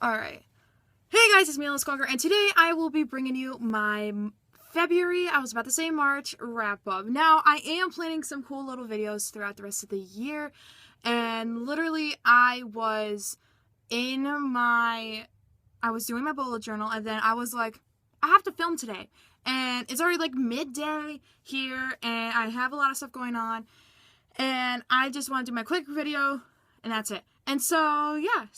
Alright. Hey guys, it's me, Last Olympian, and today I will be bringing you my February, I was about to say March, wrap-up. Now, I am planning some cool little videos throughout the rest of the year, and literally I was doing my bullet journal, and then I was like, I have to film today. And it's already like midday here, and I have a lot of stuff going on, and I just want to do my quick video, and that's it. And so, yeah,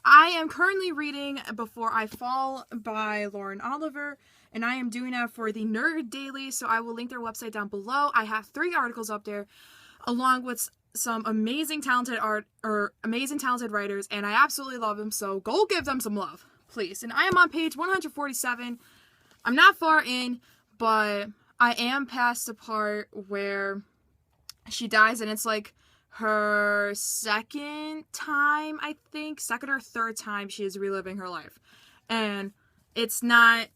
I am currently reading Before I Fall by Lauren Oliver, and I am doing that for the Nerd Daily, so I will link their website down below. I have 3 articles up there, along with some amazing talented writers, and I absolutely love them, so go give them some love, please. And I am on page 147. I'm not far in, but I am past the part where she dies, and it's like her second time, I think, second or third time she is reliving her life. And it's not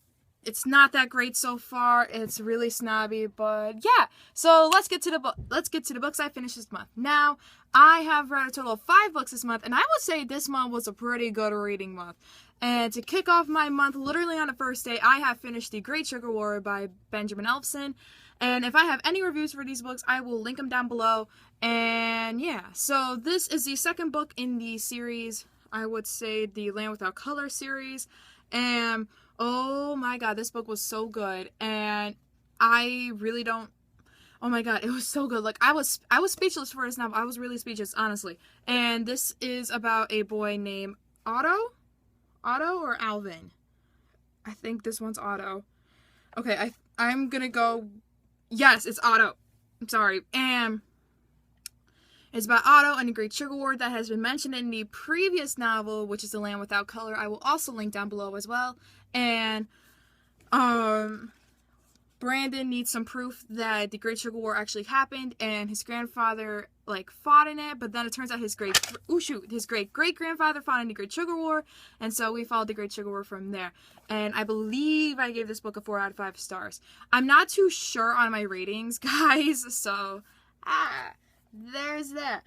that great so far. It's really snobby, but yeah. So let's get to the books I finished this month. Now, I have read a total of 5 books this month, and I would say this month was a pretty good reading month. And to kick off my month, literally on the first day, I have finished The Great Sugar War by Benjamin Elfson. And if I have any reviews for these books, I will link them down below. And yeah, so this is the second book in the series, I would say the Land Without Color series. And oh my god, this book was so good. And I really don't, oh my god, it was so good. Like, I was speechless for this novel. I was really speechless, honestly. And this is about a boy named Otto or Alvin? I think this one's Otto. Okay, I'm gonna go, yes, it's Otto. I'm sorry. And it's about Otto and the Great Sugar War that has been mentioned in the previous novel, which is The Land Without Color. I will also link down below as well. And Brandon needs some proof that the Great Sugar War actually happened, and his grandfather fought in it, but then it turns out his great-great-grandfather fought in the Great Sugar War, and so we followed the Great Sugar War from there. And I believe I gave this book a 4 out of 5 stars. I'm not too sure on my ratings, guys, so there's that.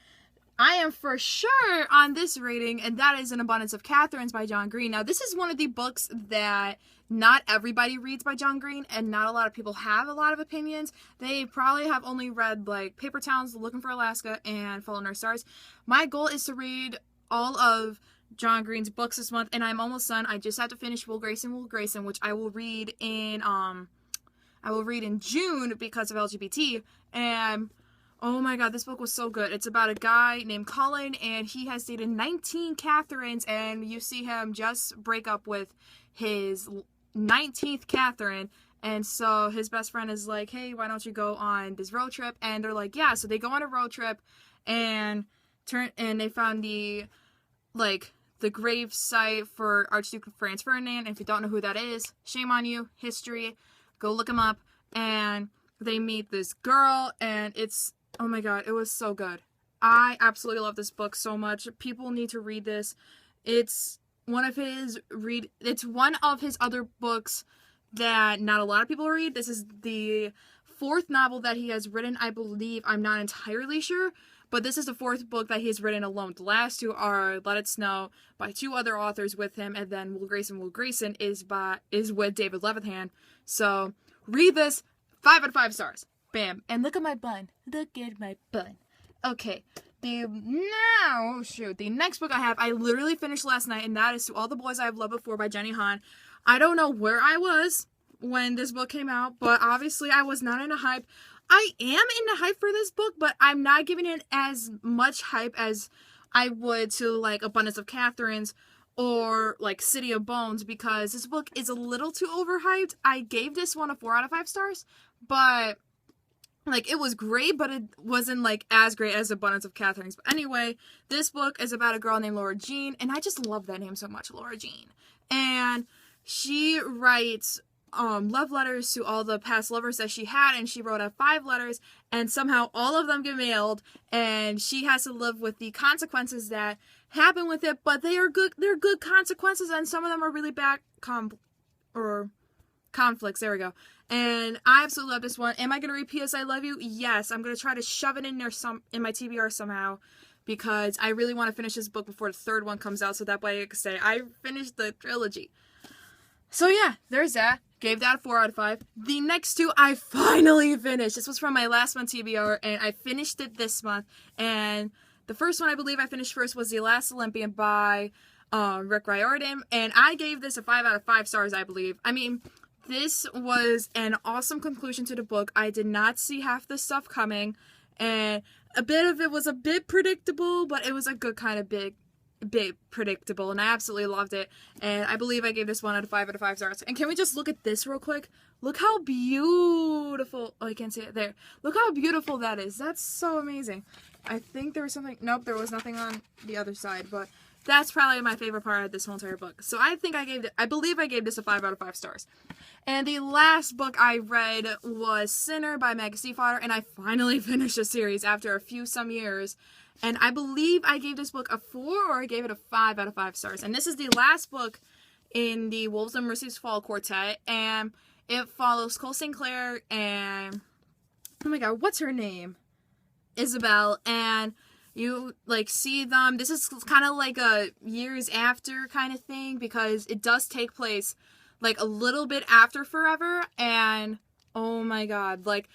I am for sure on this rating, and that is An Abundance of Catherines by John Green. Now, this is one of the books that not everybody reads by John Green, and not a lot of people have a lot of opinions. They probably have only read, Paper Towns, Looking for Alaska, and Fallen North Stars. My goal is to read all of John Green's books this month, and I'm almost done. I just have to finish Will Grayson, which I will read in June because of LGBT, and oh my god, this book was so good. It's about a guy named Colin, and he has dated 19 Catherines, and you see him just break up with his 19th Catherine, and so his best friend is like, hey, why don't you go on this road trip? And they're like, yeah, so they go on a road trip, and they found the grave site for Archduke Franz Ferdinand. And if you don't know who that is, shame on you, history, go look him up. And they meet this girl, and it's, oh my god, it was so good. I absolutely love this book so much. People need to read this. It's one of his other books that not a lot of people read. This is the 4th novel that he has written, I believe. I'm not entirely sure, but this is the 4th book that he has written alone. The last 2 are Let It Snow by 2 other authors with him, and then Will Grayson is with David Levithan. So read this. 5 out of 5 stars. Bam. And look at my bun. Look at my bun. Okay. The next book I have, I literally finished last night, and that is To All the Boys I Have Loved Before by Jenny Han. I don't know where I was when this book came out, but obviously I was not in a hype. I am in the hype for this book, but I'm not giving it as much hype as I would to, Abundance of Catherines or City of Bones, because this book is a little too overhyped. I gave this one a 4 out of 5 stars, but it was great, but it wasn't as great as Abundance of Catherines. But anyway, this book is about a girl named Laura Jean, and I just love that name so much, Laura Jean. And she writes love letters to all the past lovers that she had, and she wrote out 5 letters, and somehow all of them get mailed, and she has to live with the consequences that happen with it, but they're good consequences, and some of them are really bad conflicts. There we go. And I absolutely love this one. Am I going to read P.S. I Love You? Yes. I'm going to try to shove it in there in my TBR somehow. because I really want to finish this book before the third one comes out, so that way I can say I finished the trilogy. So yeah, there's that. Gave that a 4 out of 5. The next two I finally finished. This was from my last month TBR, and I finished it this month. And the first one I believe I finished first was The Last Olympian by Rick Riordan, and I gave this a 5 out of 5 stars, I believe. I mean, this was an awesome conclusion to the book. I did not see half the stuff coming, and a bit of it was a bit predictable, but it was a good kind of bit predictable, and I absolutely loved it. And I believe I gave this 1 out of 5 out of 5 stars. And can we just look at this real quick? Look how beautiful, oh, I can't see it there. Look how beautiful that is. That's so amazing. I think there was something, nope, there was nothing on the other side, but that's probably my favorite part of this whole entire book. So I believe I gave this a 5 out of 5 stars. And the last book I read was Sinner by Maggie Stiefvater, and I finally finished the series after some years. And I believe I gave this book a 4 or I gave it a 5 out of 5 stars. And this is the last book in the Wolves and Mercy's Fall quartet, and it follows Cole St. Clair and, oh my god, what's her name? Isabel, and you, like, see them. This is kind of like a years after kind of thing, because it does take place, like, a little bit after Forever, and, oh my god, like,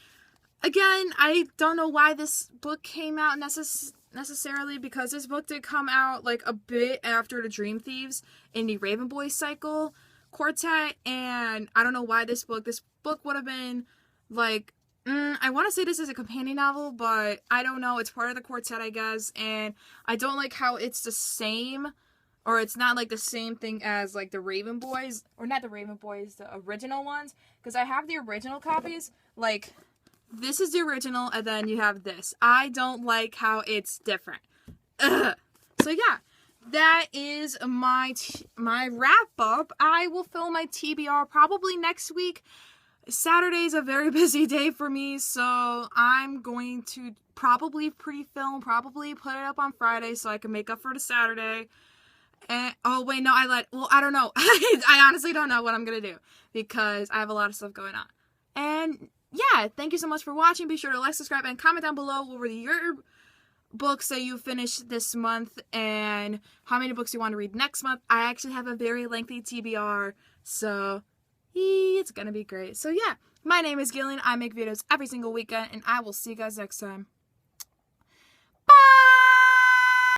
again, I don't know why this book came out necessarily, because this book did come out, like, a bit after the Dream Thieves in the Raven Boys cycle quartet, and I don't know why this book would have been, like, I want to say this is a companion novel, but I don't know. It's part of the quartet, I guess, and I don't like how it's the same, or it's not, like, the same thing as, like, the Raven Boys, or not the Raven Boys, the original ones, because I have the original copies. Like, this is the original, and then you have this. I don't like how it's different. Ugh. So, yeah, that is my wrap-up. I will film my TBR probably next week. Saturday is a very busy day for me, so I'm going to probably pre-film, probably put it up on Friday so I can make up for the Saturday. And, oh wait, no, I don't know. I honestly don't know what I'm going to do, because I have a lot of stuff going on. And yeah, thank you so much for watching. Be sure to like, subscribe, and comment down below what were your books that you finished this month and how many books you want to read next month. I actually have a very lengthy TBR, so it's gonna be great. So yeah, my name is Gillian. I make videos every single weekend, and I will see you guys next time. Bye!